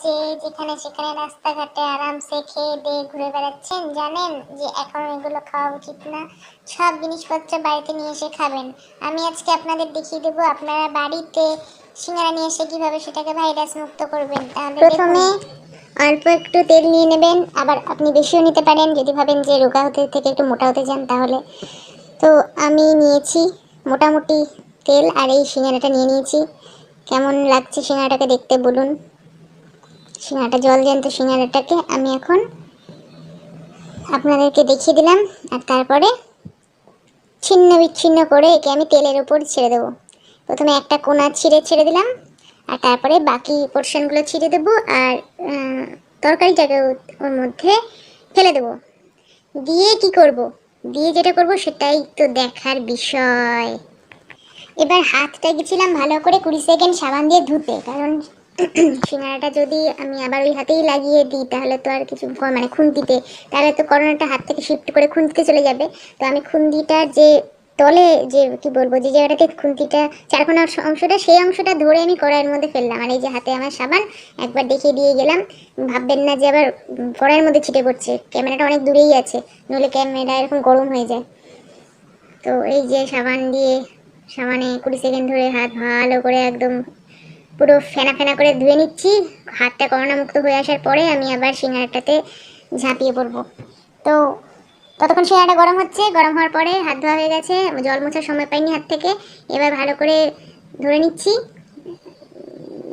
যে যেখানে সেখানে রাস্তাঘাটে আরামসে খেয়ে দিয়ে ঘুরে বেড়াচ্ছেন, জানেন যে এখন এগুলো খাওয়া উচিত না। সব জিনিসপত্র বাড়িতে নিয়ে এসে খাবেন। আমি আজকে আপনাদের দেখিয়ে দেবো আপনারা বাড়িতে সিঙ্গারা নিয়ে এসে কিভাবে সেটাকে ভাইরাস মুক্ত করবেন। তাহলে প্রথমে অল্প একটু তেল নিয়ে নেবেন, আবার আপনি বেশিও নিতে পারেন যদি ভাবেন যে রোগা হতে থেকে একটু মোটা হতে চান তাহলে। তো আমি নিয়েছি মোটামুটি তেল, আর এই সিঙ্গারাটা নিয়ে নিয়েছি। কেমন লাগছে সিঙ্গারাটাকে দেখতে বলুন। সিঙ্গারাটা জল জ্যান্ত সিঙ্গারাটাকে আমি এখন আপনাদেরকে দেখিয়ে দিলাম, আর তারপরে ছিন্ন বিচ্ছিন্ন করে একে আমি তেলের উপর ছেড়ে দেবো। প্রথমে একটা কোনা ছেড়ে দিলাম, আর তারপরে বাকি পোর্শনগুলো ছিঁড়ে দেবো, আর তরকারিটাকে ওর মধ্যে ফেলে দেবো। দিয়ে কি করব, দিয়ে যেটা করব সেটাই তো দেখার বিষয়। এবার হাতটা গেছিলাম ভালো করে 20 সেকেন্ড সাবান দিয়ে ধুতে, কারণ সিঙ্গারাটা যদি আমি আবার ওই হাতেই লাগিয়ে দিই তাহলে তো আর কিছু মানে খুন্তিতে, তাহলে তো করোনাটা হাত থেকে শিফট করে খুন্তিতে চলে যাবে। তো আমি খুন্তিটার যে তলে যে কি বলবো, যে জায়গাটাতে খুন্তিটা চারকোনার অংশটা, সেই অংশটা ধরে আমি কড়াইয়ের মধ্যে ফেললাম। আর এই যে হাতে আমার সাবান, একবার দেখিয়ে দিয়ে গেলাম, ভাববেন না যে আবার কড়াইয়ের মধ্যে ছিটে পড়ছে। ক্যামেরাটা অনেক দূরেই আছে, নইলে ক্যামেরা এরকম গরম হয়ে যায়। তো এই যে সাবান দিয়ে সাবানে 20 সেকেন্ড ধরে হাত ভালো করে একদম পুরো ফেনা ফেনা করে ধুয়ে নিচ্ছি। হাতটা করোনা মুক্ত হয়ে আসার পরে আমি আবার সিঙ্গারাটাতে ঝাঁপিয়ে পড়বো। তো ততক্ষণ সিঙ্গারাটা গরম হচ্ছে, গরম হওয়ার পরে হাত ধোয়া হয়ে গেছে, জল মোছার সময় পাইনি হাত থেকে। এবার ভালো করে ধরে নিচ্ছি,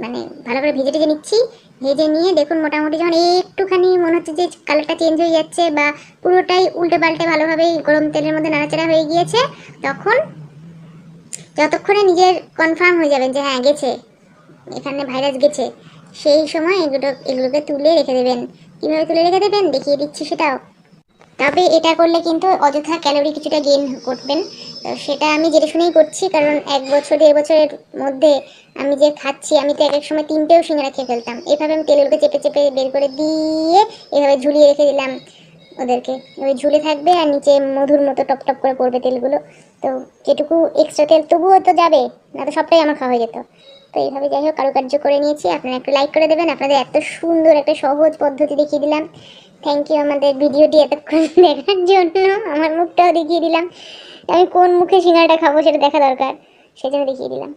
মানে ভালো করে ভেজে নিচ্ছি। ভেজে নিয়ে দেখুন মোটামুটি যখন একটুখানি মনে হচ্ছে যে কালারটা চেঞ্জ হয়ে যাচ্ছে বা পুরোটাই উল্টে পাল্টে ভালোভাবে গরম তেলের মধ্যে নাড়াচাড়া হয়ে গিয়েছে, তখন যতক্ষণে নিজের কনফার্ম হয়ে যাবেন যে হ্যাঁ গেছে, এখানে ভাইরাস গেছে, সেই সময় এগুলোকে তুলে রেখে দেবেন। কীভাবে তুলে রেখে দেবেন দেখিয়ে দিচ্ছি সেটাও। তবে এটা করলে কিন্তু অযথা ক্যালোরি কিছুটা গেইন করবেন। তো সেটা আমি জেনে শুনেই করছি, কারণ 1 বছর 1.5 বছরের মধ্যে আমি যে খাচ্ছি, আমি তো এক সময় 3টেও সিঙ্গারা খেয়ে ফেলতাম। এভাবে আমি তেলগুলোকে চেপে চেপে বের করে দিয়ে এভাবে ঝুলিয়ে রেখে দিলাম ওদেরকে। এবার ঝুলে থাকবে আর নিচে মধুর মতো টপ টপ করে পড়বে তেলগুলো। তো যেটুকু এক্সট্রা তেল তবুও তো যাবে, না তো সবটাই আমার খাওয়া হয়ে যেত। তো এইভাবে যাই হোক কারুকার্য করে নিয়েছি। আপনারা একটু লাইক করে দেবেন, আপনাদের এত সুন্দর একটা সহজ পদ্ধতি দেখিয়ে দিলাম। থ্যাংক ইউ আমাদের ভিডিওটি এতক্ষণ দেখার জন্য। আমার মুখটাও দেখিয়ে দিলাম, আমি কোন মুখে সিঙ্গারাটা খাবো সেটা দেখা দরকার, সেজন্য দেখিয়ে দিলাম।